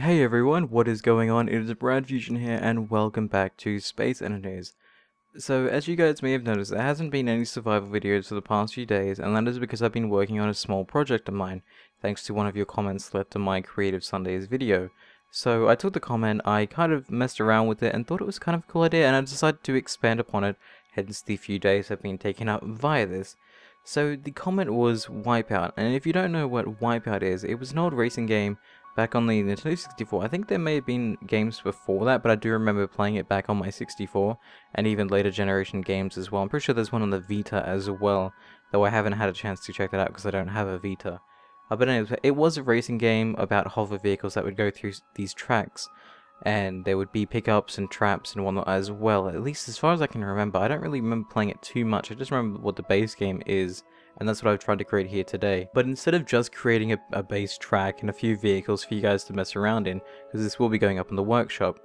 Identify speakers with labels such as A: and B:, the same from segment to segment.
A: Hey everyone, what is going on? It is BradPhusion here and welcome back to Space Enemies. So as you guys may have noticed, there hasn't been any survival videos for the past few days, and that is because I've been working on a small project of mine, thanks to one of your comments left on my Creative Sundays video. So I took the comment, I kind of messed around with it and thought it was kind of a cool idea, and I decided to expand upon it, hence the few days have been taken up via this. So the comment was WipeOut, and if you don't know what WipeOut is, it was an old racing game back on the Nintendo 64. I think there may have been games before that, but I do remember playing it back on my 64, and even later generation games as well. I'm pretty sure there's one on the Vita as well, though I haven't had a chance to check that out because I don't have a Vita. But anyways, it was a racing game about hover vehicles that would go through these tracks, and there would be pickups and traps and whatnot as well, at least as far as I can remember. I don't really remember playing it too much, I just remember what the base game is, and that's what I've tried to create here today. But instead of just creating a base track and a few vehicles for you guys to mess around in, because this will be going up in the workshop,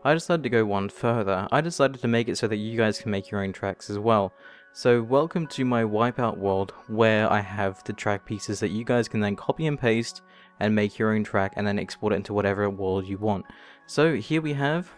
A: I decided to go one further. I decided to make it so that you guys can make your own tracks as well. So welcome to my WipeOut world, where I have the track pieces that you guys can then copy and paste and make your own track and then export it into whatever world you want. So here we have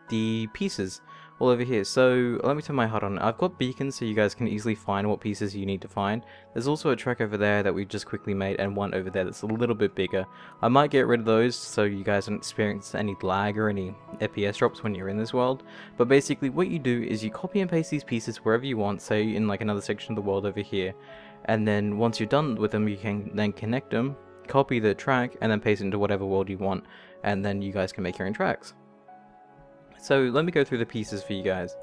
A: the pieces all over here. So let me turn my HUD on. I've got beacons so you guys can easily find what pieces you need to find. There's also a track over there that we just quickly made, and one over there that's a little bit bigger. I might get rid of those so you guys don't experience any lag or any FPS drops when you're in this world. But basically what you do is you copy and paste these pieces wherever you want, say in like another section of the world over here, and then once you're done with them you can then connect them, copy the track, and then paste it into whatever world you want, and then you guys can make your own tracks. So let me go through the pieces for you guys.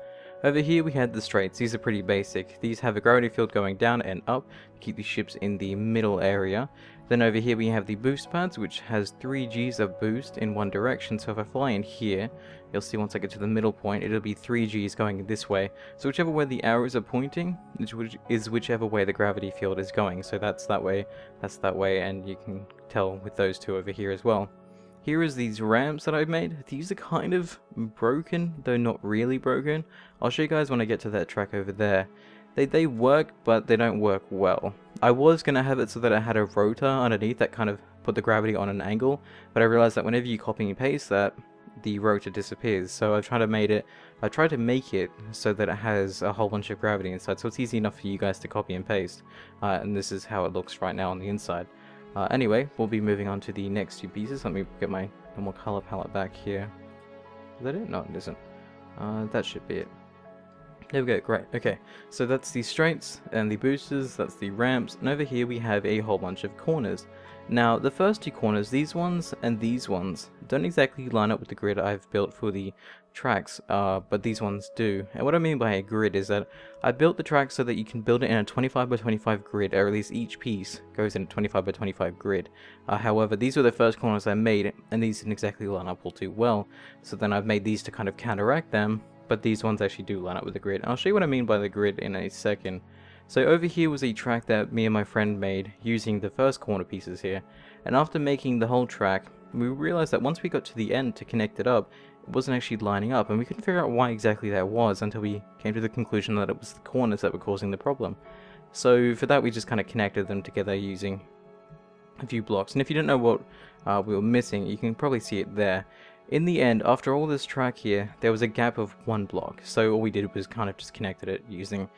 A: Over here we had the straights. These are pretty basic. These have a gravity field going down and up to keep the ships in the middle area. Then over here we have the boost pads, which has 3 Gs of boost in one direction. So if I fly in here, you'll see once I get to the middle point, it'll be 3 Gs going this way. So whichever way the arrows are pointing is whichever way the gravity field is going. So that's that way, and you can tell with those two over here as well. Here is these ramps that I've made. These are kind of broken, though not really broken. I'll show you guys when I get to that track over there. They work, but they don't work well. I was going to have it so that I had a rotor underneath that kind of put the gravity on an angle, but I realized that whenever you copy and paste that, the rotor disappears. So I tried to make it so that it has a whole bunch of gravity inside, so it's easy enough for you guys to copy and paste. And this is how it looks right now on the inside. Anyway, we'll be moving on to the next two pieces. Let me get my normal color palette back here. Is that it? No, it isn't. That should be it. There we go, great. Okay, so that's the straights and the boosters, that's the ramps, and over here we have a whole bunch of corners. Now, the first two corners, these ones and these ones, don't exactly line up with the grid I've built for the tracks, but these ones do. And what I mean by a grid is that I built the track so that you can build it in a 25 by 25 grid, or at least each piece goes in a 25 by 25 grid. However, these were the first corners I made, and these didn't exactly line up all too well, so then I've made these to kind of counteract them, but these ones actually do line up with the grid. I'll show you what I mean by the grid in a second. So over here was a track that me and my friend made using the first corner pieces here, and after making the whole track, we realized that once we got to the end to connect it up, it wasn't actually lining up, and we couldn't figure out why exactly that was until we came to the conclusion that it was the corners that were causing the problem. So for that we just kind of connected them together using a few blocks, and if you don't know what we were missing, you can probably see it there. In the end, after all this track here, there was a gap of 1 block, so all we did was kind of just connected it using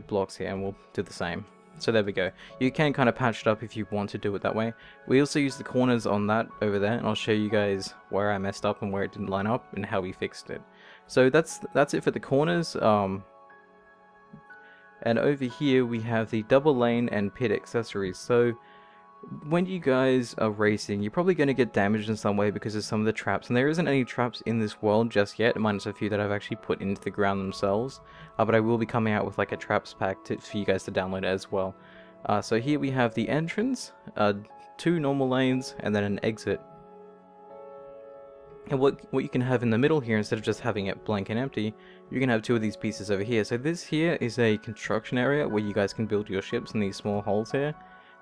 A: blocks here, and we'll do the same. So there we go. You can kind of patch it up if you want to do it that way. We also use the corners on that over there, and I'll show you guys where I messed up and where it didn't line up and how we fixed it. So that's it for the corners. And over here we have the double lane and pit accessories. So when you guys are racing, you're probably going to get damaged in some way because of some of the traps, and there isn't any traps in this world just yet, minus a few that I've actually put into the ground themselves, but I will be coming out with like a traps pack for you guys to download as well. So here we have the entrance, 2 normal lanes, and then an exit. And what you can have in the middle here, instead of just having it blank and empty, you can have 2 of these pieces over here. So this here is a construction area where you guys can build your ships in these small holes here.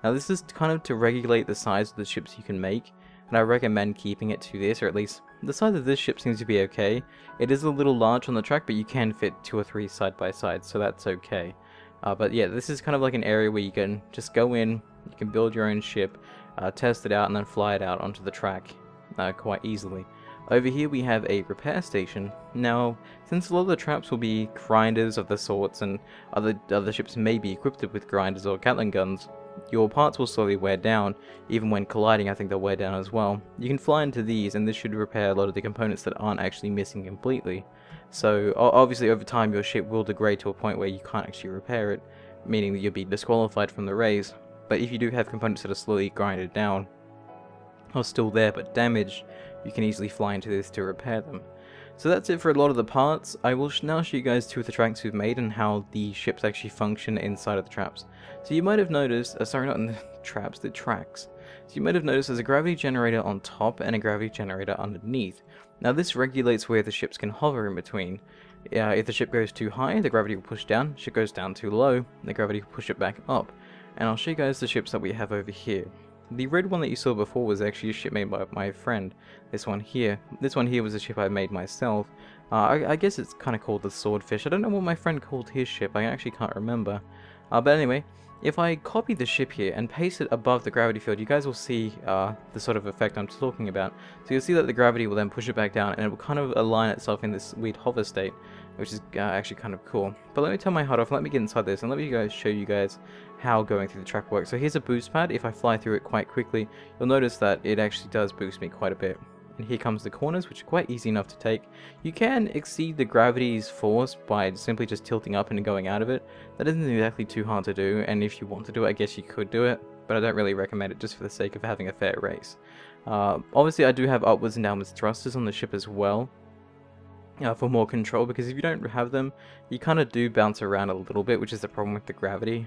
A: Now this is kind of to regulate the size of the ships you can make, and I recommend keeping it to this, or at least the size of this ship seems to be okay. It is a little large on the track, but you can fit 2 or 3 side by side, so that's okay. But yeah, this is kind of like an area where you can just go in, you can build your own ship, test it out, and then fly it out onto the track quite easily. Over here we have a repair station. Now, since a lot of the traps will be grinders of the sorts, and other ships may be equipped with grinders or Gatling guns, your parts will slowly wear down. Even when colliding, I think they'll wear down as well. You can fly into these, and this should repair a lot of the components that aren't actually missing completely. So, obviously over time your ship will degrade to a point where you can't actually repair it, meaning that you'll be disqualified from the race. But if you do have components that are slowly grinded down, or still there but damaged, you can easily fly into this to repair them. So that's it for a lot of the parts. I will now show you guys two of the tracks we've made and how the ships actually function inside of the traps. So you might have noticed, sorry, not in the traps, the tracks. So you might have noticed there's a gravity generator on top and a gravity generator underneath. Now this regulates where the ships can hover in between. If the ship goes too high, the gravity will push down. If the ship goes down too low, the gravity will push it back up. And I'll show you guys the ships that we have over here. The red one that you saw before was actually a ship made by my friend. This one here was a ship I made myself. I guess it's kind of called the Swordfish. I don't know what my friend called his ship. I actually can't remember. But anyway, if I copy the ship here and paste it above the gravity field, you guys will see the sort of effect I'm talking about. So you'll see that the gravity will then push it back down, and it will kind of align itself in this weird hover state, which is actually kind of cool. But let me turn my HUD off, let me get inside this, and let me show you guys how going through the track works. So here's a boost pad. If I fly through it quite quickly, you'll notice that it actually does boost me quite a bit. And here comes the corners, which are quite easy enough to take. You can exceed the gravity's force by simply just tilting up and going out of it. That isn't exactly too hard to do, and if you want to do it, I guess you could do it, but I don't really recommend it just for the sake of having a fair race. Obviously I do have upwards and downwards thrusters on the ship as well, for more control, because if you don't have them, you kind of do bounce around a little bit, which is the problem with the gravity.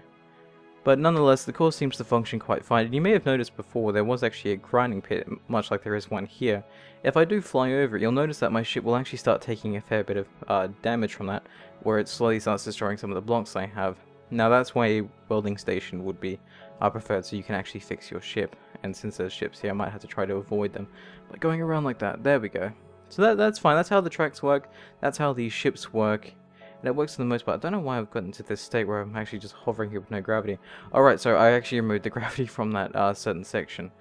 A: But nonetheless, the course seems to function quite fine, and you may have noticed before there was actually a grinding pit, much like there is one here. If I do fly over it, you'll notice that my ship will actually start taking a fair bit of damage from that, where it slowly starts destroying some of the blocks I have. Now that's why a welding station would be preferred, so you can actually fix your ship, and since there's ships here, I might have to try to avoid them by going around like that. There we go. So that's fine, that's how the tracks work, that's how these ships work. And it works for the most part. I don't know why I've gotten to this state where I'm actually just hovering here with no gravity. Alright, so I actually removed the gravity from that certain section.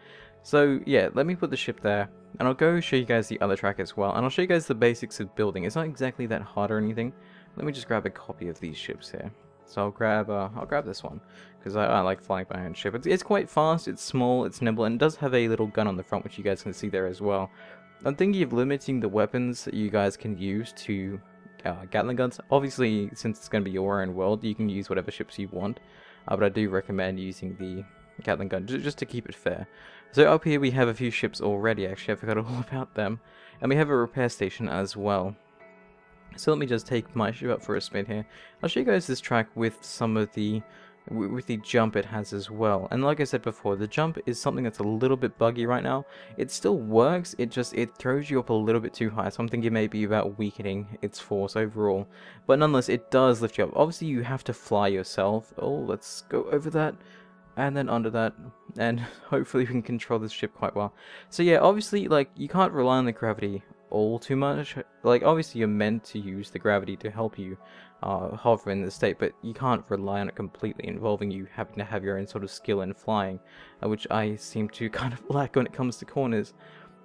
A: So yeah, let me put the ship there, and I'll go show you guys the other track as well. And I'll show you guys the basics of building. It's not exactly that hard or anything. Let me just grab a copy of these ships here. So I'll grab this one, because I like flying by my own ship. It's quite fast, it's small, it's nimble, and it does have a little gun on the front, which you guys can see there as well. I'm thinking of limiting the weapons that you guys can use to Gatling guns. Obviously, since it's going to be your own world, you can use whatever ships you want, but I do recommend using the Gatling gun just to keep it fair. So up here we have a few ships already. Actually, I forgot all about them, and we have a repair station as well. So let me just take my ship up for a spin here. I'll show you guys this track with some of the jump it has as well. And like I said before, the jump is something that's a little bit buggy right now. It still works, it throws you up a little bit too high, so I'm thinking maybe about weakening its force overall. But nonetheless, it does lift you up. Obviously you have to fly yourself. Oh, let's go over that, and then under that, and hopefully we can control this ship quite well. So yeah, obviously, like, you can't rely on the gravity all too much. Like, obviously you're meant to use the gravity to help you hover in the state, but you can't rely on it completely, involving you having to have your own sort of skill in flying, which I seem to kind of lack when it comes to corners.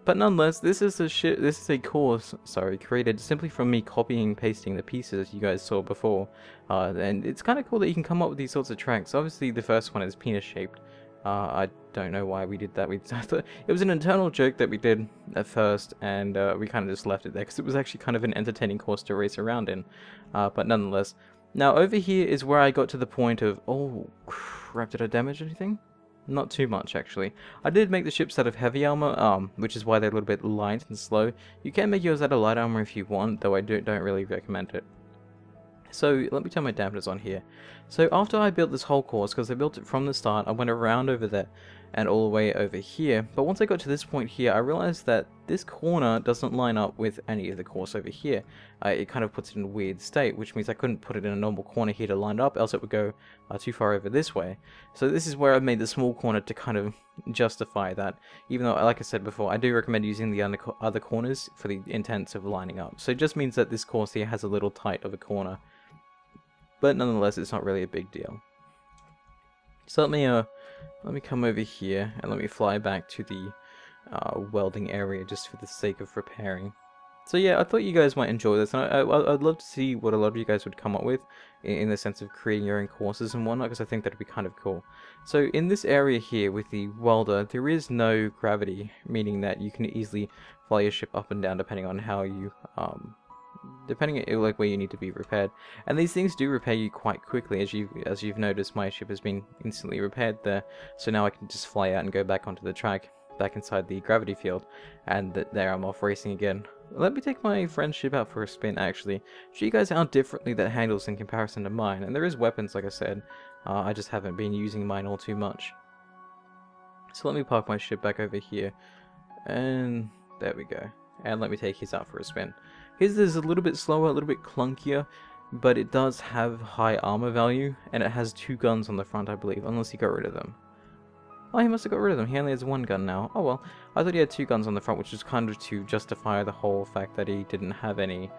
A: But nonetheless, this is a course, created simply from me copying and pasting the pieces you guys saw before, and it's kind of cool that you can come up with these sorts of tracks. Obviously the first one is penis shaped. I don't know why we did that. It was an internal joke that we did at first, and we kind of just left it there because it was actually kind of an entertaining course to race around in. But nonetheless, now over here is where I got to the point of, oh crap, did I damage anything? Not too much actually. I did make the ships out of heavy armor, which is why they're a little bit light and slow. You can make yours out of light armor if you want, though I don't really recommend it. So let me turn my dampers on here. So after I built this whole course, because I built it from the start, I went around over there and all the way over here. But once I got to this point here, I realized that this corner doesn't line up with any of the course over here. It kind of puts it in a weird state, which means I couldn't put it in a normal corner here to line up, else it would go too far over this way. So this is where I made the small corner to kind of justify that. Even though, like I said before, I do recommend using the other corners for the intents of lining up. So it just means that this course here has a little tight of a corner. But nonetheless, it's not really a big deal. So let me come over here and let me fly back to the welding area just for the sake of repairing. So yeah, I thought you guys might enjoy this, and I'd love to see what a lot of you guys would come up with in the sense of creating your own courses and whatnot, because I think that'd be kind of cool. So in this area here with the welder, there is no gravity, meaning that you can easily fly your ship up and down depending on how you, depending on like where you need to be repaired. And these things do repair you quite quickly, as you've noticed. My ship has been instantly repaired there, so now I can just fly out and go back onto the track, back inside the gravity field, and there I'm off racing again. Let me take my friend's ship out for a spin, actually. Show you guys how differently that handles in comparison to mine. And there is weapons, like I said. I just haven't been using mine all too much. So let me park my ship back over here. And there we go. And let me take his out for a spin. His is a little bit slower, a little bit clunkier, but it does have high armor value. And it has 2 guns on the front, I believe, unless he got rid of them. Oh, he must have got rid of them. He only has 1 gun now. Oh well, I thought he had 2 guns on the front, which was kind of to justify the whole fact that he didn't have any,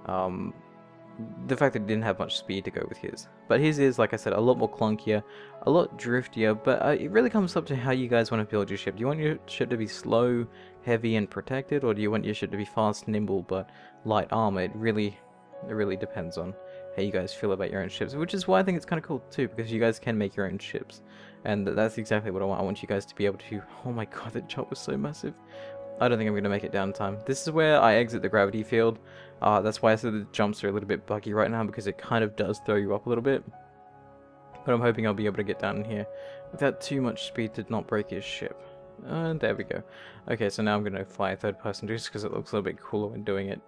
A: the fact that he didn't have much speed to go with his. But his is, like I said, a lot more clunkier, a lot driftier, but it really comes up to how you guys want to build your ship. Do you want your ship to be slow, heavy, and protected, or do you want your ship to be fast, nimble, but light armor? It really depends on how you guys feel about your own ships, which is why I think it's kind of cool too, because you guys can make your own ships, and that's exactly what I want. I want you guys to be able to... Oh my god, that jump was so massive. I don't think I'm going to make it down in time. This is where I exit the gravity field. That's why I said the jumps are a little bit buggy right now, because it kind of does throw you up a little bit. But I'm hoping I'll be able to get down in here without too much speed to not break his ship. And there we go. Okay, so now I'm going to fly third person just because it looks a little bit cooler when doing it.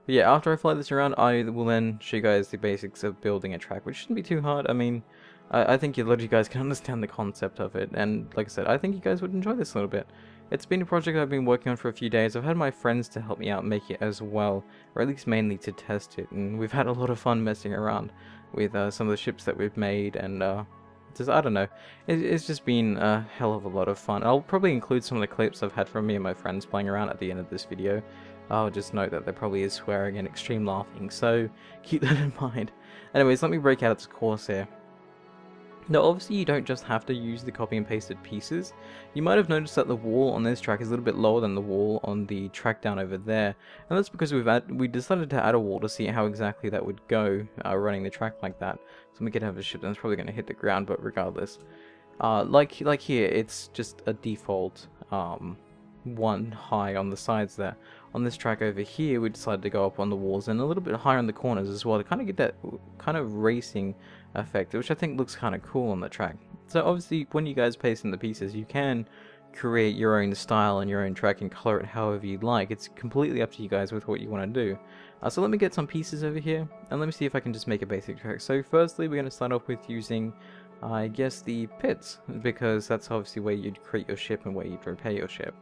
A: But yeah, after I fly this around, I will then show you guys the basics of building a track, which shouldn't be too hard. I mean, I think a lot of you guys can understand the concept of it, and like I said, I think you guys would enjoy this a little bit. It's been a project I've been working on for a few days. I've had my friends to help me out make it as well, or at least mainly to test it, and we've had a lot of fun messing around with some of the ships that we've made, and just, I don't know, it's just been a hell of a lot of fun. I'll probably include some of the clips I've had from me and my friends playing around at the end of this video. I'll just note that there probably is swearing and extreme laughing, so keep that in mind. Anyways, let me break out its course here. Now, obviously you don't just have to use the copy and pasted pieces. You might have noticed that the wall on this track is a little bit lower than the wall on the track down over there, and that's because we decided to add a wall to see how exactly that would go running the track like that. So we could have a ship that's probably going to hit the ground, but regardless, like here, it's just a default one high on the sides there. On this track over here, we decided to go up on the walls and a little bit higher on the corners as well to kind of get that kind of racing effect, which I think looks kind of cool on the track. So obviously, when you guys paste in the pieces, you can create your own style and your own track and color it however you'd like. It's completely up to you guys with what you want to do. So let me get some pieces over here, and let me see if I can just make a basic track. So firstly, we're going to start off with using, I guess, the pits, because that's obviously where you'd create your ship and where you'd repair your ship.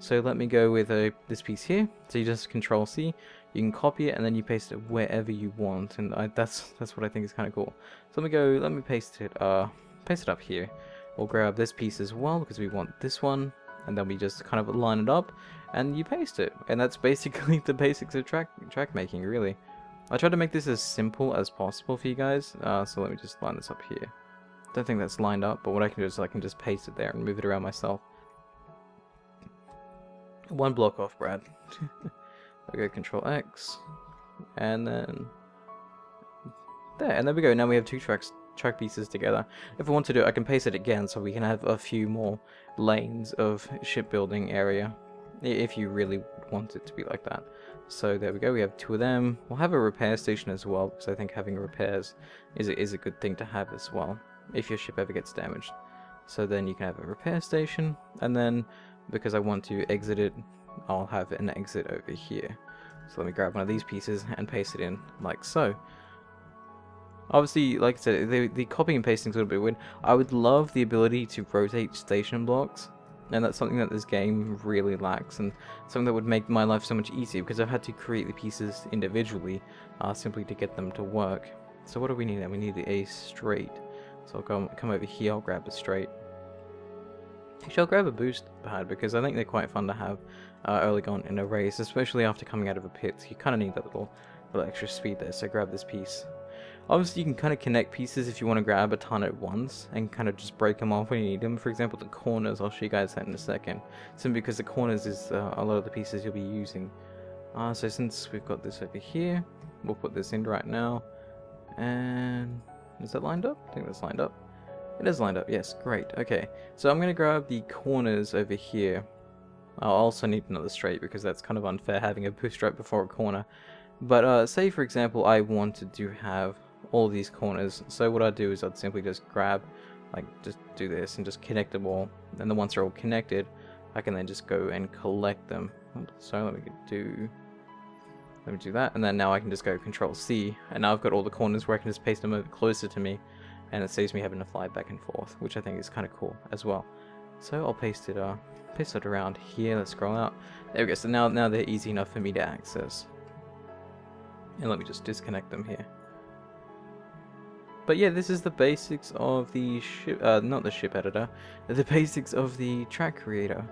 A: So let me go with this piece here. So you just Control C, you can copy it, and then you paste it wherever you want, and that's what I think is kind of cool. So let me paste it up here. We'll grab this piece as well because we want this one, and then we just kind of line it up, and you paste it, and that's basically the basics of track making, really. I tried to make this as simple as possible for you guys. So let me just line this up here. Don't think that's lined up, but what I can do is I can just paste it there and move it around myself. One block off, Brad. I go Control X, and then there, and there we go. Now we have 2 track pieces together. If I want to do it, I can paste it again, so we can have a few more lanes of shipbuilding area, if you really want it to be like that. So there we go. We have 2 of them. We'll have a repair station as well, because I think having repairs is a good thing to have as well, if your ship ever gets damaged. So then you can have a repair station, and then because I want to exit it, I'll have an exit over here. So let me grab one of these pieces and paste it in like so. Obviously, like I said, the copying and pasting is a little bit weird. I would love the ability to rotate station blocks, and that's something that this game really lacks, and something that would make my life so much easier, because I've had to create the pieces individually simply to get them to work. So what do we need then? We need a straight. So I'll come over here, I'll grab a straight. Actually, I'll grab a boost pad, because I think they're quite fun to have early on in a race, especially after coming out of a pit. You kind of need that little extra speed there, so grab this piece. Obviously, you can kind of connect pieces if you want to grab a ton at once and kind of just break them off when you need them. For example, the corners, I'll show you guys that in a second. Simply because the corners is a lot of the pieces you'll be using. So since we've got this over here, we'll put this in right now. And is that lined up? I think that's lined up. It is lined up, yes, great. Okay, so I'm going to grab the corners over here. I'll also need another straight because that's kind of unfair having a boost right before a corner. But say for example I wanted to have all these corners, so what I'd do is I'd simply just grab, like just do this and just connect them all, and then once they're all connected I can then just go and collect them. So let me do that, and then now I can just go Control C, and now I've got all the corners where I can just paste them over closer to me, and it saves me having to fly back and forth, which I think is kind of cool as well. So I'll paste it around here. Let's scroll out. There we go. So now they're easy enough for me to access. And let me just disconnect them here. But yeah, this is the basics of the ship, not the ship editor, the basics of the track creator.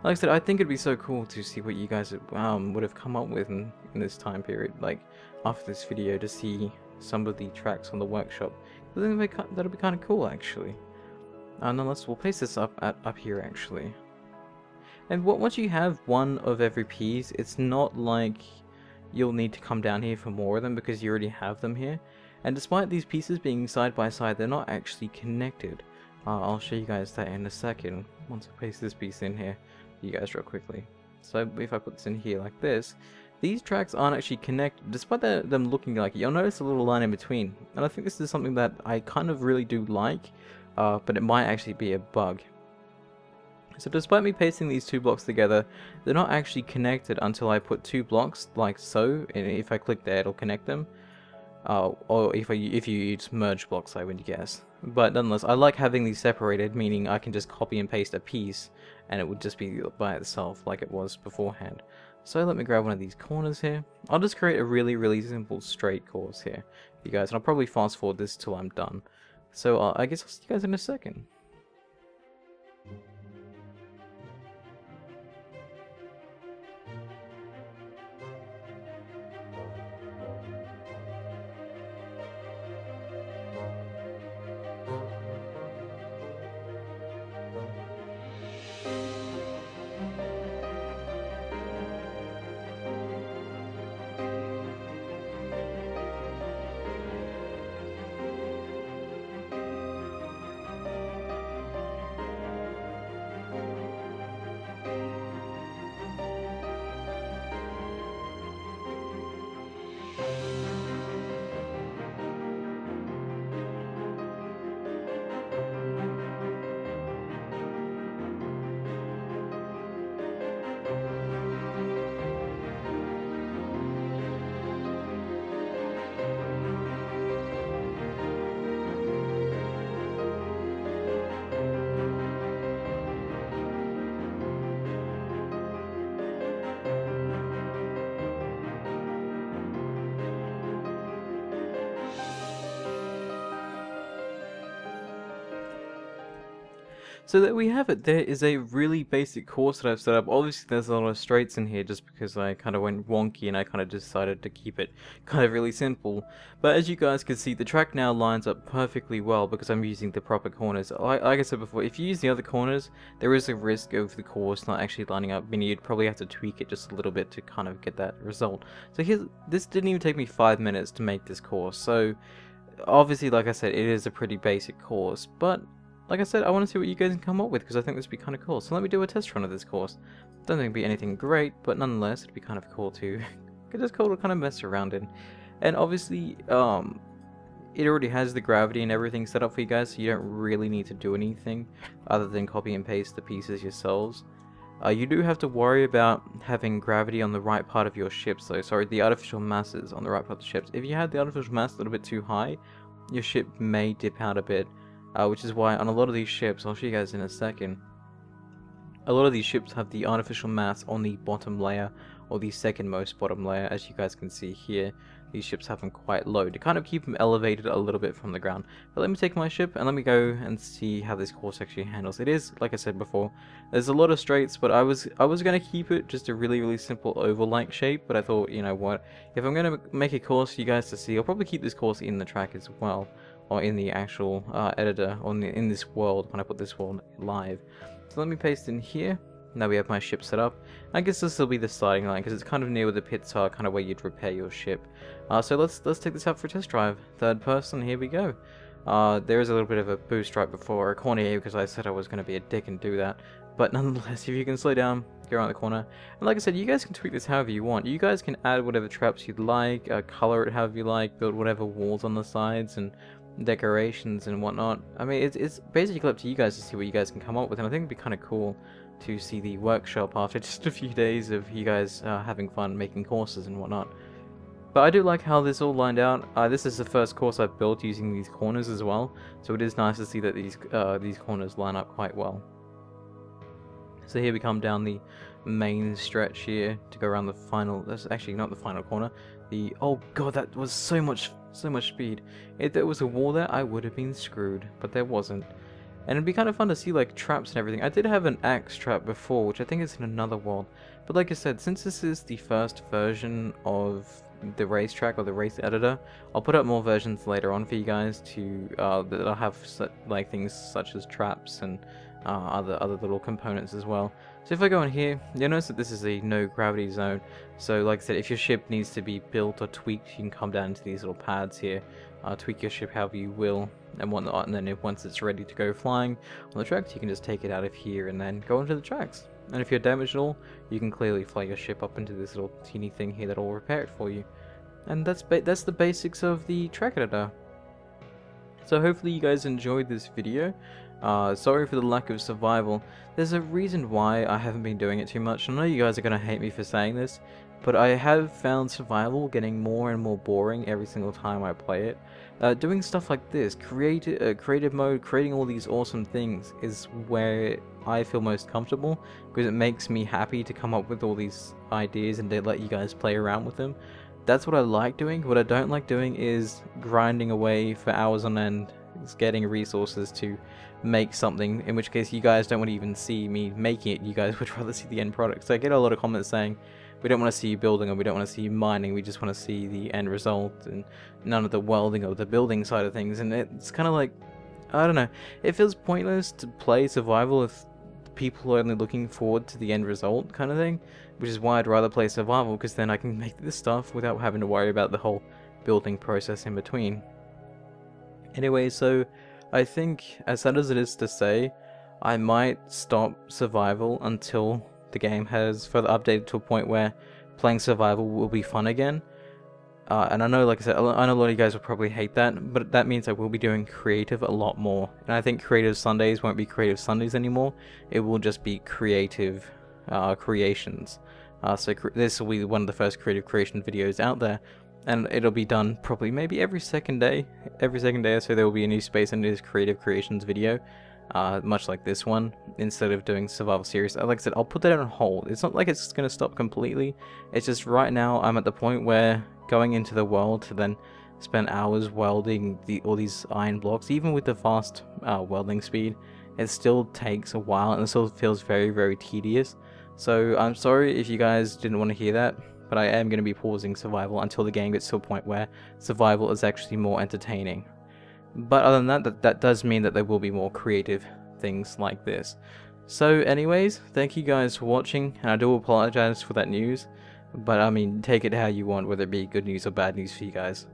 A: Like I said, I think it'd be so cool to see what you guys would have come up with in this time period, like after this video, to see some of the tracks on the workshop. I think that'll be kind of cool actually. Nonetheless, we'll place this up here actually. And once you have one of every piece, it's not like you'll need to come down here for more of them because you already have them here. And despite these pieces being side by side, they're not actually connected. I'll show you guys that in a second once I paste this piece in here for you guys real quickly. So if I put this in here like this, these tracks aren't actually connected, despite them looking like it. You'll notice a little line in between, and I think this is something that I kind of really do like, but it might actually be a bug. So despite me pasting these two blocks together, they're not actually connected until I put two blocks like so, and if I click there it'll connect them. Or if you use merge blocks, I would guess. But nonetheless, I like having these separated, meaning I can just copy and paste a piece and it would just be by itself like it was beforehand. So let me grab one of these corners here. I'll just create a really simple straight course here for you guys, and I'll probably fast forward this till I'm done. So I guess I'll see you guys in a second. So there we have it. There is a really basic course that I've set up. Obviously there's a lot of straights in here just because I kind of went wonky and I kind of decided to keep it kind of really simple. But as you guys can see, the track now lines up perfectly well because I'm using the proper corners. Like I said before, if you use the other corners, there is a risk of the course not actually lining up, meaning you'd probably have to tweak it just a little bit to kind of get that result. So this didn't even take me 5 minutes to make this course. So obviously, like I said, it is a pretty basic course, but like I said, I want to see what you guys can come up with because I think this would be kind of cool. So let me do a test run of this course. Don't think it'd be anything great, but nonetheless, it'd be kind of cool to just cool to kind of mess around in. And obviously, it already has the gravity and everything set up for you guys, so you don't really need to do anything other than copy and paste the pieces yourselves. You do have to worry about having gravity on the right part of your ships, though. Sorry, the artificial masses on the right part of the ships. If you had the artificial mass a little bit too high, your ship may dip out a bit. Which is why on a lot of these ships, I'll show you guys in a second, a lot of these ships have the artificial mass on the bottom layer, or the second most bottom layer, as you guys can see here. these ships have them quite low to kind of keep them elevated a little bit from the ground. But let me take my ship and let me go and see how this course actually handles. It is, like I said before, there's a lot of straights, but I was going to keep it just a really simple oval-like shape, but I thought, you know what, if I'm going to make a course for you guys to see, I'll probably keep this course in the track as well, or in the actual editor, or in this world, when I put this world live. So let me paste in here. Now we have my ship set up. I guess this will be the starting line because it's kind of near where the pits are, kind of where you'd repair your ship. So let's take this out for a test drive. Third person, here we go. There is a little bit of a boost right before a corner here because I said I was going to be a dick and do that. But nonetheless, if you can slow down, go around the corner. And like I said, you guys can tweak this however you want. You guys can add whatever traps you'd like, color it however you like, build whatever walls on the sides and decorations and whatnot. I mean, it's basically up to you guys to see what you guys can come up with, and I think it'd be kind of cool to see the workshop after just a few days of you guys having fun making courses and whatnot. But I do like how this all lined out. This is the first course I've built using these corners as well, so it is nice to see that these corners line up quite well. So here we come down the main stretch here to go around the final. That's actually not the final corner. Oh god, that was so much speed. If there was a wall there, I would have been screwed, but there wasn't. And it'd be kind of fun to see like traps and everything. I did have an axe trap before, which I think is in another world. But like I said, since this is the first version of the racetrack or the race editor, I'll put up more versions later on for you guys to that'll have like things such as traps and other little components as well. So if I go in here, you'll notice that this is a no gravity zone. So like I said, if your ship needs to be built or tweaked, you can come down into these little pads here, tweak your ship however you will and whatnot, and then once it's ready to go flying on the tracks, you can just take it out of here and then go into the tracks. And if you're damaged at all, you can clearly fly your ship up into this little teeny thing here that'll repair it for you. And that's the basics of the track editor. So hopefully you guys enjoyed this video. Sorry for the lack of survival. There's a reason why I haven't been doing it too much. I know you guys are going to hate me for saying this, but I have found survival getting more and more boring every single time I play it. Doing stuff like this, creative mode, creating all these awesome things is where I feel most comfortable, because it makes me happy to come up with all these ideas and to let you guys play around with them. That's what I like doing. What I don't like doing is grinding away for hours on end, getting resources to make something, in which case you guys don't want to even see me making it, you guys would rather see the end product. So I get a lot of comments saying, we don't want to see you building, or we don't want to see you mining, we just want to see the end result, and none of the welding or the building side of things. And it's kind of like, I don't know, it feels pointless to play survival if people are only looking forward to the end result kind of thing, which is why I'd rather play survival, because then I can make this stuff without having to worry about the whole building process in between. Anyway, so I think, as sad as it is to say, I might stop survival until the game has further updated to a point where playing survival will be fun again. And I know, like I said, I know a lot of you guys will probably hate that, but that means I will be doing creative a lot more. And I think Creative Sundays won't be Creative Sundays anymore. It will just be creative creations. So this will be one of the first creative creation videos out there. And it'll be done probably maybe every second day. Every second day or so there will be a new Space Engineers Creative Creations video. Much like this one, instead of doing survival series. Like I said, I'll put that on hold. It's not like it's going to stop completely. It's just right now I'm at the point where going into the world to then spend hours welding all these iron blocks, even with the fast welding speed, it still takes a while and it still feels very tedious. So I'm sorry if you guys didn't want to hear that, but I am going to be pausing survival until the game gets to a point where survival is actually more entertaining. But other than that, that does mean that there will be more creative things like this. So anyways, thank you guys for watching, and I do apologize for that news, but I mean, take it how you want, whether it be good news or bad news for you guys.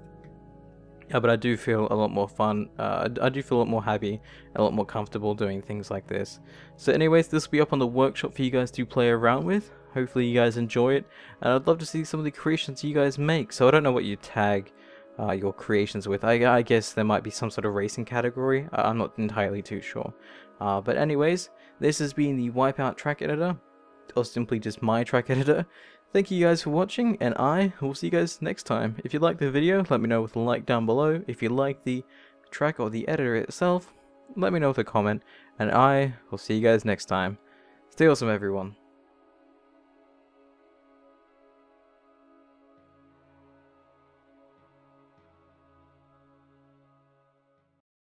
A: But I do feel a lot more fun, I do feel a lot more happy, a lot more comfortable doing things like this. So anyways, this will be up on the workshop for you guys to play around with. Hopefully you guys enjoy it, and I'd love to see some of the creations you guys make. So I don't know what you tag your creations with. I guess there might be some sort of racing category. I'm not entirely too sure. But anyways, this has been the WipeOut track editor, or simply just my track editor. Thank you guys for watching, and I will see you guys next time. If you liked the video, let me know with a like down below. If you like the track or the editor itself, let me know with a comment, and I will see you guys next time. Stay awesome, everyone.